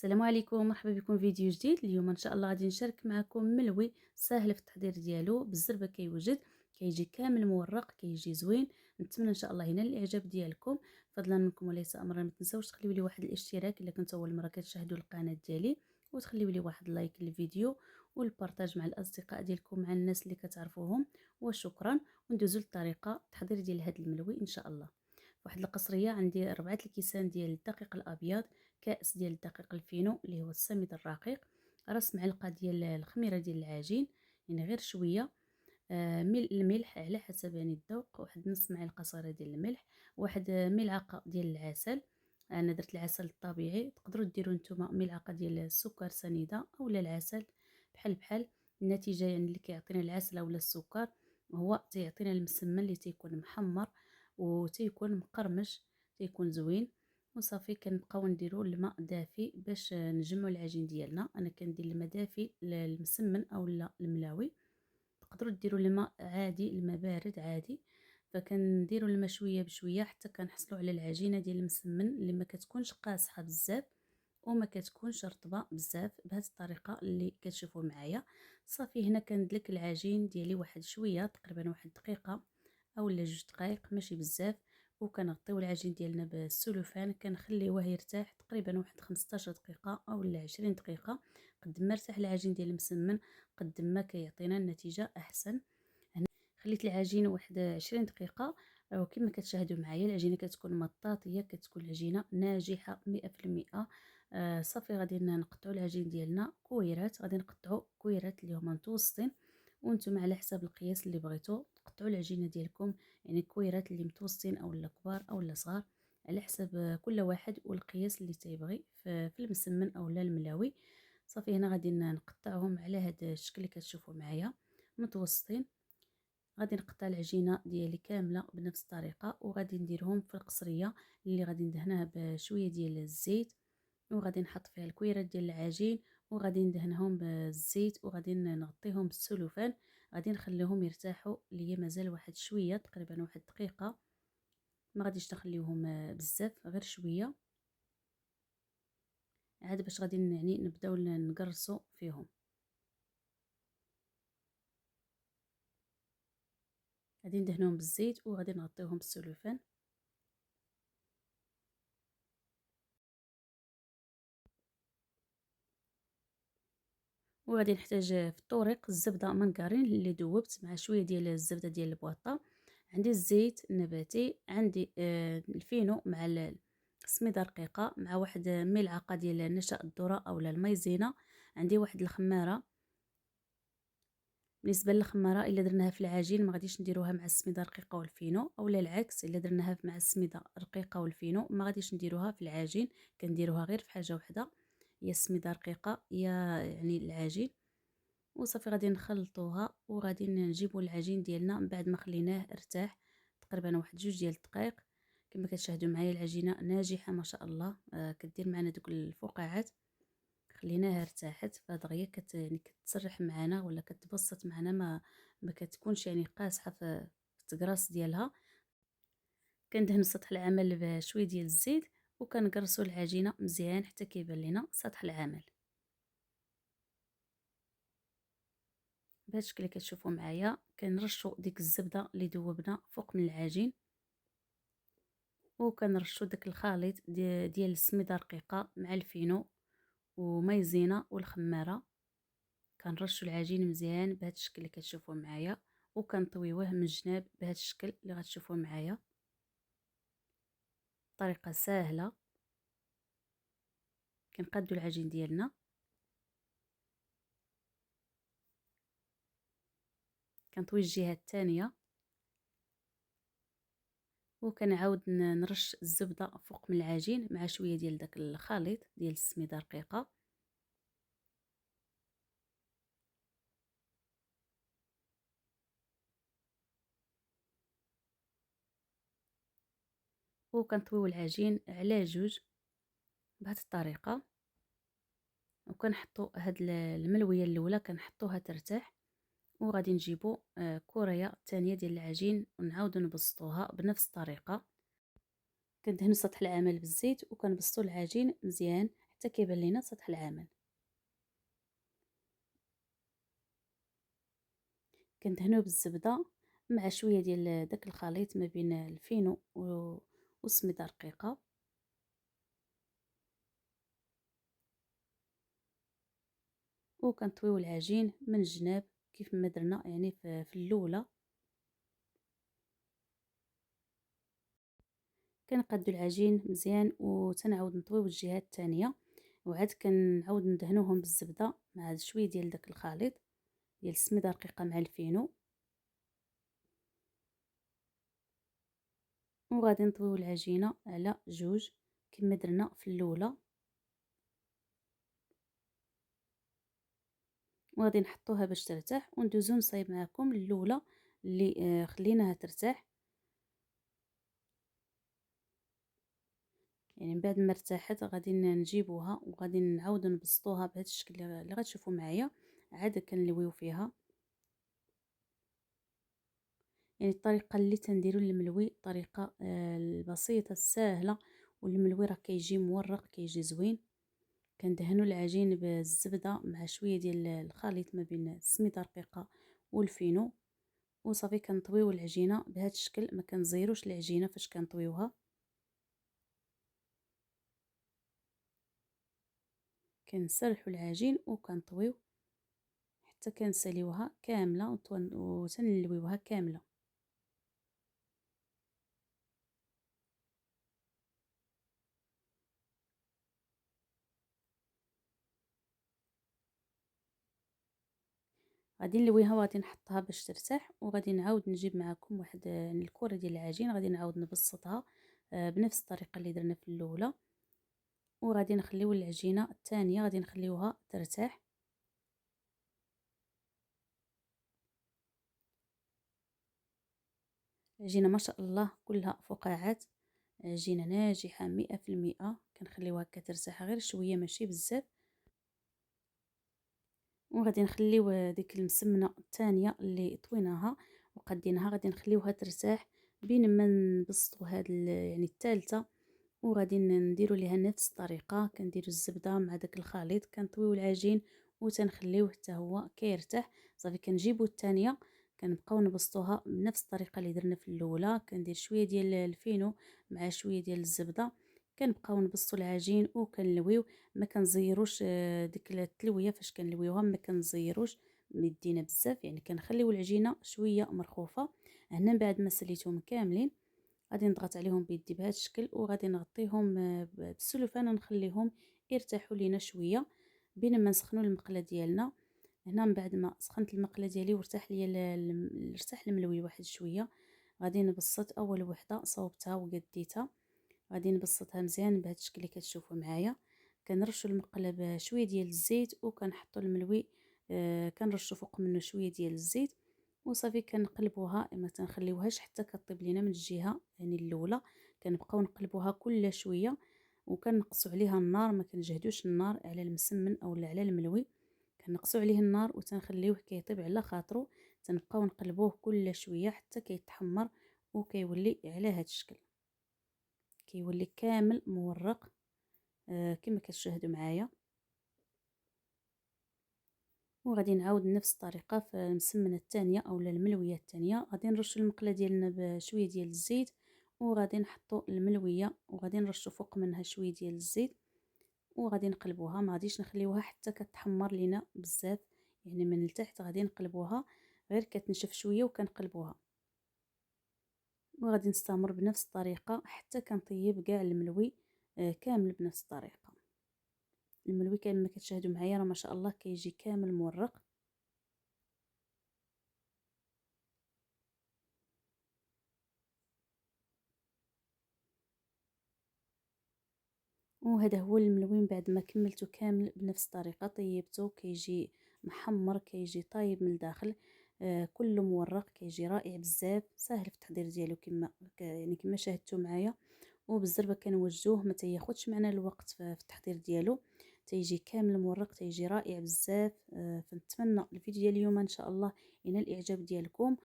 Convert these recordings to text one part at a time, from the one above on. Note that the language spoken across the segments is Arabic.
السلام عليكم، مرحبا بكم في فيديو جديد. اليوم ان شاء الله غادي نشارك معكم ملوي ساهل في التحضير ديالو. بالزربه كيوجد، كيجي كامل مورق، كيجي زوين. نتمنى ان شاء الله ينال الاعجاب ديالكم. فضلا منكم وليس امرا، ما تنساوش تخليو لي واحد الاشتراك الا كنتوا اول مره كتشاهدوا القناه ديالي، وتخليو لي واحد لايك للفيديو والبارطاج مع الاصدقاء ديالكم، مع الناس اللي كتعرفوهم. وشكرا. وندوزو للطريقه التحضير ديال هذا الملوي ان شاء الله. واحد القصريه عندي 4 الكيسان ديال الدقيق الابيض، كاس ديال الدقيق الفينو اللي هو السميد الرقيق، راس معلقه ديال الخميره ديال العجين، يعني غير شويه. الملح على حسب يعني الذوق، واحد نص معلقه صغيره ديال الملح، واحد ملعقه ديال العسل. انا درت العسل الطبيعي، تقدروا ديروا نتوما ملعقه ديال السكر سنيده اولا العسل، بحال بحال. النتيجه يعني اللي كيعطينا العسل اولا السكر هو تيعطينا المسمن اللي تيكون محمر وتيكون مقرمش، تيكون زوين. وصافي كنبقاو نديروا الماء دافي باش نجمعوا العجين ديالنا. انا كندير الماء دافي للمسمن اولا الملاوي، تقدروا ديروا الماء عادي، الماء بارد عادي. فكنديروا الماء شويه بشويه حتى كنحصلوا على العجينه ديال المسمن اللي ما كتكونش قاصحه بزاف وما كتكونش رطبه بزاف، بهذه الطريقه اللي كتشوفوا معايا. صافي هنا كندلك العجين ديالي واحد شويه، تقريبا واحد دقيقه اولا 2 دقائق، ماشي بزاف. وكنغطيو العجين ديالنا بالسلوفان، كنخليوه يرتاح تقريبا واحد 15 دقيقه اولا 20 دقيقه. قد ما ارتاح العجين ديال المسمن قد ما كيعطينا النتيجه احسن. هنا خليت العجين واحد 20 دقيقه، وكما كتشاهدوا معايا العجينه كتكون مطاطيه، كتكون العجينه ناجحه 100%. صافي غادي نقطعوا العجين ديالنا كويرات، غادي نقطعوا كويرات اللي هما متوسطين، وانتم على حساب القياس اللي بغيتو تقطعوا العجينه ديالكم، يعني كويرات اللي متوسطين اولا كبار اولا صغار، على حساب كل واحد والقياس اللي تيبغي في المسمن اولا الملاوي. صافي هنا غادي نقطعهم على هذا الشكل اللي كتشوفوا معايا، متوسطين. غادي نقطع العجينه ديالي كامله بنفس الطريقه، وغادي نديرهم في القصريه اللي غادي ندهنها بشويه ديال الزيت، وغادي نحط فيها الكويرات ديال العجين، وغادي ندهنهم بالزيت، وغادي نغطيهم بالسلوفان. غادي نخليهم يرتاحوا ليا مازال واحد شويه، تقريبا واحد دقيقه. ما غاديش نخليهم بزاف، غير شويه عاد باش غادي يعني نبداو نقرصوا فيهم. غادي ندهنهم بالزيت وغادي نغطيوهم بالسلوفان. وغادي نحتاج في الطوريق الزبده منكارين اللي ذوبت مع شويه ديال الزبده ديال البواطه. عندي الزيت النباتي، عندي الفينو مع السميده رقيقه، مع واحد ملعقه ديال نشا الذره اولا المايزينا. عندي واحد الخماره. بالنسبه للخماره الا درناها في العجين ما غاديش نديروها مع السميده الرقيقه والفينو، اولا العكس الا درناها مع السميده الرقيقه والفينو ما غاديش نديروها في العجين، كنديروها غير في حاجه وحده، هي السميده الرقيقه يا يعني العجين. وصافي غادي نخلطوها، وغادي نجيبوا العجين ديالنا من بعد ما خليناه ارتاح تقريبا واحد 2 ديال الدقائق. كما كتشاهدوا معايا العجينه ناجحه ما شاء الله، كدير معنا دوك الفقاعات. خليناها ارتاحت فدغيا يعني كتسرح معنا ولا كتبسط معنا، ما كتكونش يعني قاصحه في التقراص ديالها. كندهن سطح العمل بشويه ديال الزيت، وكنقرصوا العجينه مزيان حتى كيبان لينا سطح العمل بهذا الشكل اللي كتشوفوا معايا. كنرشوا ديك الزبده اللي ذوبنا فوق من العجين، وكنرشوا داك الخليط ديال السميده الرقيقه مع الفينو ومايزينا والخماره. كنرشوا العجين مزيان بهذا الشكل اللي كتشوفوا معايا، وكنطويوه من الجناب بهذا الشكل اللي غتشوفوا معايا. طريقه سهله. كنقادوا العجين ديالنا، كنطوي الجهه الثانيه، وكنعاود نرش الزبده فوق من العجين مع شويه ديال داك الخليط ديال السميده الرقيقه. وكنطويو العجين على جوج بهذه الطريقه، وكنحطوا هاد الملويه الاولى كنحطوها ترتاح، وغادي نجيبوا كوريا الثانيه ديال العجين ونعاودوا نبسطوها بنفس الطريقه. كندهنوا سطح العمل بالزيت وكنبسطوا العجين مزيان حتى كيبان لينا سطح العمل. كندهنوه بالزبدة مع شوية ديال داك الخليط ما بين الفينو والسميدة رقيقة. وكنطويو العجين من الجناب كيف ما درنا يعني في الاولى. كنقادو العجين مزيان وتنعاود نطويو الجهه الثانيه، وعاد كنعاود ندهنوهم بالزبده مع شويه ديال داك الخليط ديال السميده الرقيقه مع الفينو. وغادي نطويو العجينه على جوج كما درنا في الاولى، وغادي نحطوها باش ترتاح وندوزو نصايب معكم الاولى اللي خليناها ترتاح. يعني من بعد ما ارتاحت غادي نجيبوها وغادي نعاودو نبسطوها بهذا الشكل اللي غتشوفوا معايا. عاد كنلويو فيها، يعني الطريقه اللي تنديرو الملوي طريقه البسيطه السهله، والملوي راه كيجي مورق كيجي زوين. كندهنوا العجين بالزبده مع شويه ديال الخليط ما بين السميده الرقيقه والفينو، وصافي كنطويو العجينه بهذا الشكل، ما كنزيروش العجينه فاش كنطويوها. كنسرحوا العجين وكنطويو حتى كنساليوها كامله وتنلويوها كامله. غادي نلويها وغادي نحطها باش ترتاح، وغادي نعاود نجيب معكم واحد يعني الكره ديال العجين غادي نعاود نبسطها بنفس الطريقه اللي درنا في الاولى. وغادي نخليو العجينه الثانيه غادي نخليوها ترتاح. العجينه ما شاء الله كلها فقاعات، عجينه ناجحه 100%. كنخليوها هكا ترتاح غير شويه ماشي بزاف. وغادي نخليو ديك المسمنه الثانيه اللي طويناها وقديناها غادي نخليوها ترتاح بين ما نبسطوا يعني الثالثه. وغادي نديروا ليها نفس الطريقه، كنديروا الزبده مع داك الخليط كنطويو العجين وتنخليوه حتى هو كيرتاح. صافي كنجيبوا الثانيه كنبقاو نبسطوها بنفس الطريقه اللي درنا في الاولى. كندير شويه ديال الفينو مع شويه ديال الزبده، كنبقاو نبسطوا العجين وكنلويو. ما كنزيروش ديك التلويه فاش كنلويوها ما كنزيروش مدينا بزاف، يعني كنخليو العجينه شويه مرخوفه. هنا بعد ما سليتهم كاملين غادي نضغط عليهم بيدي بهذا الشكل وغادي نغطيهم بالسلوفان ونخليهم يرتاحوا لينا شويه بين ما نسخنوا المقله ديالنا. هنا من بعد ما سخنت المقله ديالي وارتاح ليا ارتاح الملوي واحد شويه، غادي نبسط اول وحده صوبتها وقديتها. غادي نبسطها مزيان بهذا الشكل اللي كتشوفوا معايا. كنرشوا المقله بشويه ديال الزيت وكنحطوا الملوي كنرشوا فوق منه شويه ديال الزيت. وصافي كنقلبوها ما تنخليوهاش حتى كطيب لينا من الجهه يعني الاولى. كنبقاو نقلبوها كل شويه وكنقصوا عليها النار، ما كنجهدوش النار على المسمن او على الملوي. كنقصوا عليه النار وتنخليوه كيطيب على خاطرو. تنبقاو نقلبوه كل شويه حتى كيتحمر وكيولي على هذا الشكل، كيولي كامل مورق كما كتشاهدوا معايا. وغادي نعاود نفس الطريقه في المسمنه الثانيه اولا الملويه الثانيه. غادي نرشوا المقله ديالنا بشويه ديال الزيت وغادي نحطوا الملويه وغادي نرشوا فوق منها شويه ديال الزيت وغادي نقلبوها. ما غاديش نخليوها حتى كتحمر لينا بزاف، يعني من التحت غادي نقلبوها غير كتنشف شويه وكنقلبوها. وغادي نستمر بنفس الطريقه حتى كنطيب كاع الملوي كامل بنفس الطريقه. الملوي كما كتشاهدوا معايا راه ما شاء الله كيجي كامل مورق. وهذا هو الملوي من بعد ما كملته كامل بنفس الطريقه طيبته كيجي محمر كيجي طايب من الداخل كله مورق كيجي رائع بزاف. ساهل في التحضير ديالو كما يعني كما شاهدتوا معايا. وبالزربه كنوجدوه ما تياخذش معنا الوقت في التحضير ديالو، تيجي كامل مورق تيجي رائع بزاف. فنتمنى الفيديو ديال اليوم ان شاء الله ينال الاعجاب ديالكم.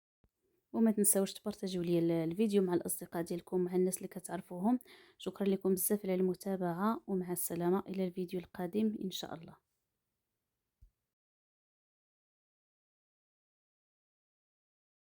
وما تنساوش تبارطاجيو لي الفيديو مع الاصدقاء ديالكم، مع الناس اللي كتعرفوهم. شكرا لكم بزاف على المتابعة، ومع السلامة الى الفيديو القادم ان شاء الله.